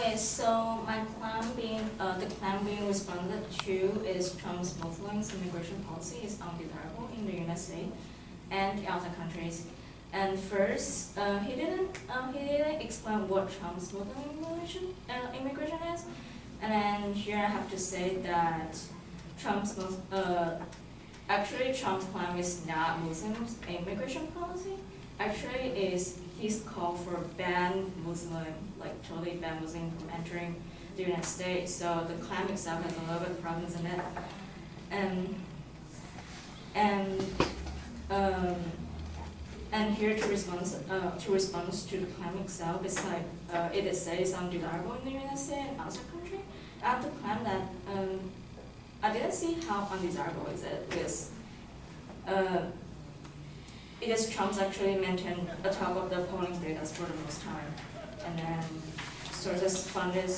Okay, so the claim being responded to is Trump's Muslims immigration policy is undesirable in the United States and the other countries. And first, he didn't explain what Trump's Muslim immigration is. And then here I have to say that actually Trump's claim is not Muslim immigration policy. Actually, he's called for ban Muslim, like totally ban Muslim from entering the United States. So the claim itself has a little bit of problems in it. And here to respond to the claim itself, it's like it says undesirable in the United States and other country. I have to claim that I didn't see how undesirable is it because Trump's actually maintained atop of the polling data for the most time, and then sources funded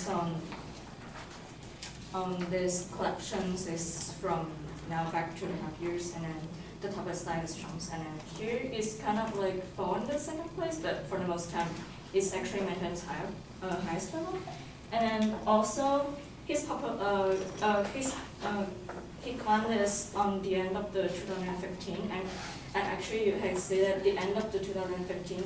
on this collections is from now back 2.5 years, and then the top slide is Trump's, and then here is kind of like fall in the second place, but for the most time it's actually maintained highest level, and then also he claimed this on the end of the 2015, and actually you can see that the end of the 2015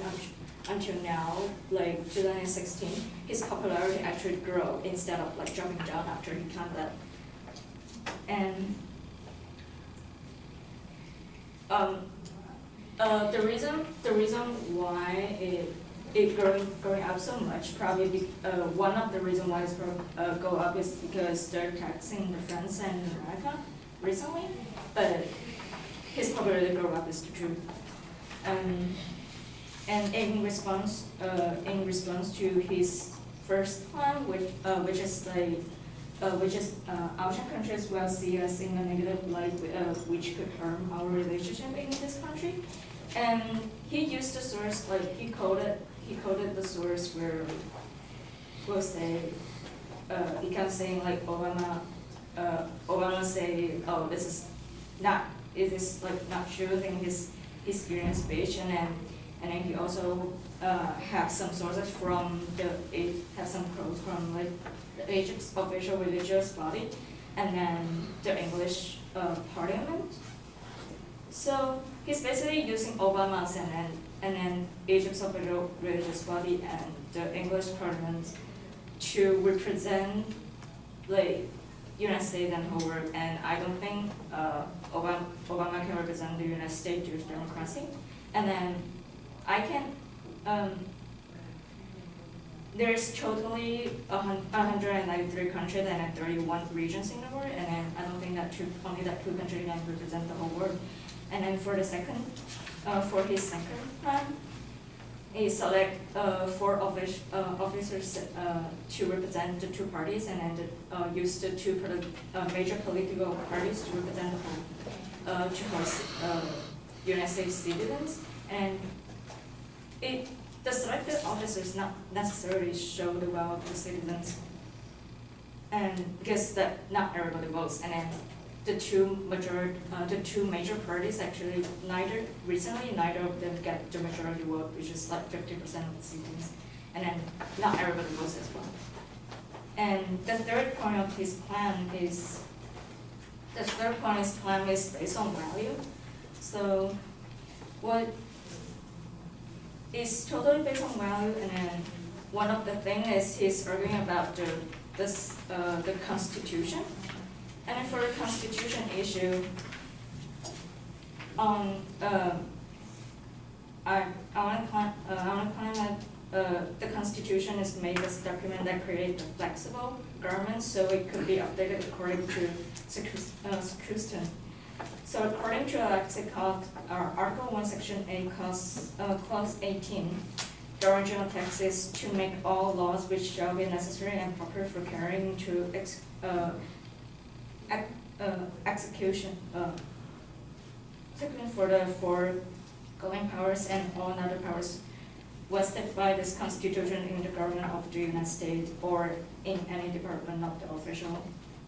until now, like 2016, his popularity actually grew instead of like dropping down after he claimed that. And the reason why it growing up so much, probably one of the reasons why it's go up is because they're taxing the France and America recently, but his popularity grow up is the truth. And in response to his first plan, which is Asian countries will see us in a negative light, which could harm our relationship in this country. And he used the source, like he quoted the source where we'll say he kept saying like Obama say, oh, this is not true in his experience speech, and then he also have some sources from have some quotes from like the Egypt's official religious body, and then the English parliament. So he's basically using Obama's and then Egypt's official religious body and the English parliament to represent like United States and whole world, and I don't think Obama can represent the United States due to democracy. And then I can there's totally 193 countries and 31 regions in the world, and then I don't think that only two countries can represent the whole world. And then for the second, for his second plan, he select 4 officers to represent the 2 parties, and then use the 2 major political parties to represent the whole, to host United States citizens. And the selected officers not necessarily show the will of the citizens, and because that not everybody votes, and then the two major parties actually neither of them get the majority vote, which is like 50% of the citizens, and then not everybody votes as well. And the third point of his plan is based on value. So what is totally based on value, and then one of the things is he's arguing about the Constitution. And then for the Constitution issue, I want to claim that the Constitution is made as a document that creates a flexible government, so it could be updated according to circumstance. So according to Article 1, Section 8, Clause 18, the original text is to make all laws which shall be necessary and proper for carrying into execution for the foregoing powers and all other powers vested by this Constitution in the government of the United States or in any department of the official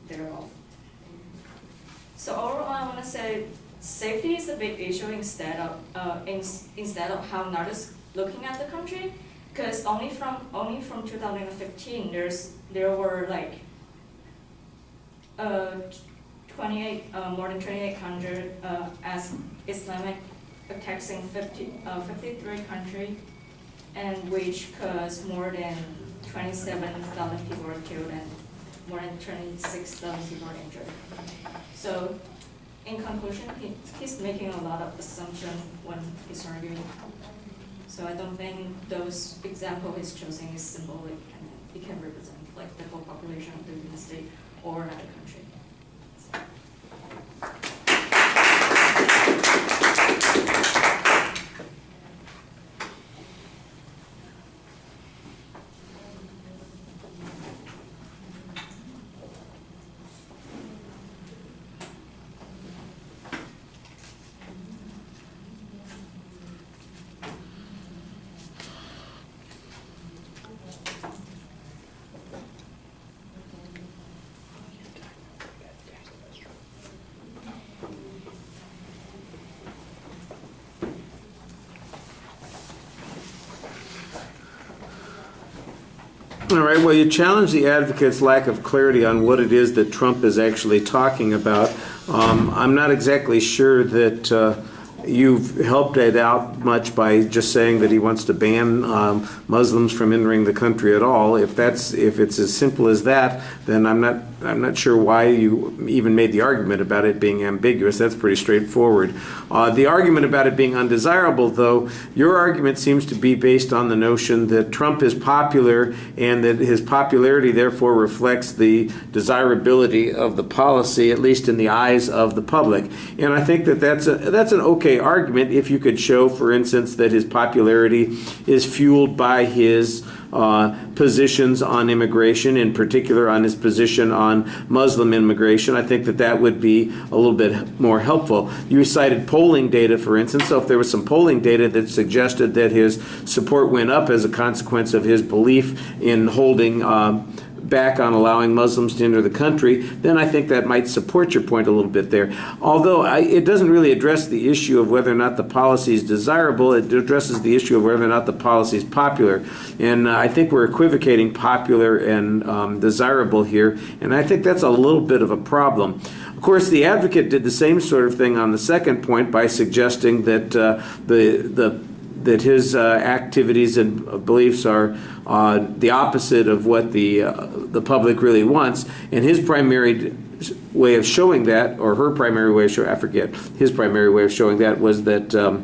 thereof. So overall, I want to say safety is a big issue instead of how not is looking at the country, because only from 2015, there were like more than 2,800 as Islamic attacks in 53 countries, and which caused more than 27,000 people were killed and more than 26,000 people were injured. So, in conclusion, he's making a lot of assumptions when he's arguing. So I don't think those examples he's choosing is symbolic and it can represent like the whole population of the United States or another country. All right, well, you challenge the advocate's lack of clarity on what it is that Trump is actually talking about. I'm not exactly sure that you've helped it out much by just saying that he wants to ban Muslims from entering the country at all. If it's as simple as that, then I'm not sure why you even made the argument about it being ambiguous. That's pretty straightforward. The argument about it being undesirable, though, your argument seems to be based on the notion that Trump is popular and that his popularity therefore reflects the desirability of the policy, at least in the eyes of the public. And I think that that's an okay argument if you could show, for instance, that his popularity is fueled by his positions on immigration, in particular on his position on Muslim immigration. I think that would be a little bit more helpful. You cited polling data, for instance, so if there was some polling data that suggested that his support went up as a consequence of his belief in holding back on allowing Muslims to enter the country, then I think that might support your point a little bit there. Although it doesn't really address the issue of whether or not the policy is desirable, it addresses the issue of whether or not the policy is popular. And I think we're equivocating popular and desirable here, and I think that's a little bit of a problem. Of course, the advocate did the same sort of thing on the second point by suggesting that that his activities and beliefs are the opposite of what the public really wants, and his primary way of showing that, or her primary way of showing, I forget, his primary way of showing that was that that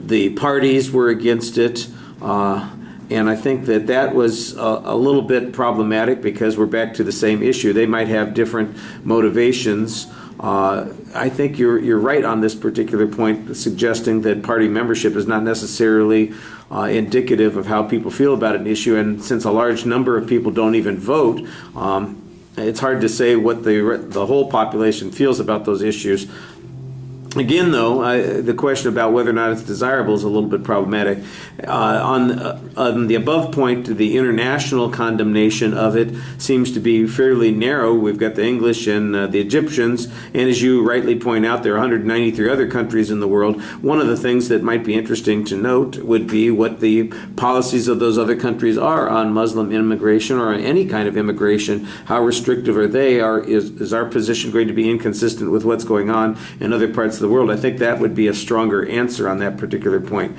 the parties were against it, and I think that was a little bit problematic because we're back to the same issue. They might have different motivations. I think you're right on this particular point, suggesting that party membership is not necessarily indicative of how people feel about an issue, and since a large number of people don't even vote, it's hard to say what the whole population feels about those issues. Again, though, the question about whether or not it's desirable is a little bit problematic. On the above point, the international condemnation of it seems to be fairly narrow. We've got the English and the Egyptians, and as you rightly point out, there are 193 other countries in the world. One of the things that might be interesting to note would be what the policies of those other countries are on Muslim immigration or on any kind of immigration. How restrictive are they? Is our position going to be inconsistent with what's going on in other parts of the world? I think that would be a stronger answer on that particular point.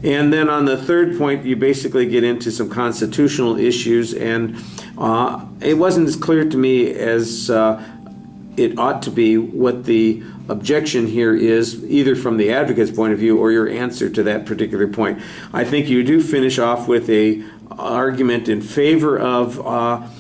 And then on the third point, you basically get into some constitutional issues, and it wasn't as clear to me as it ought to be what the objection here is, either from the advocate's point of view or your answer to that particular point. I think you do finish off with a argument in favor of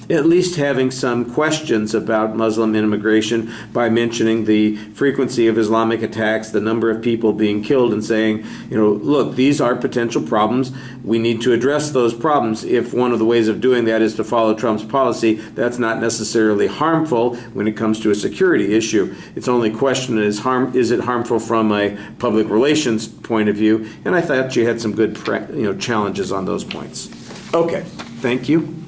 at least having some questions about Muslim immigration by mentioning the frequency of Islamic attacks, the number of people being killed, and saying, look, these are potential problems. We need to address those problems. If one of the ways of doing that is to follow Trump's policy, that's not necessarily harmful when it comes to a security issue. Its only question is it harmful from a public relations point of view? And I thought you had some good challenges on those points. Okay, thank you.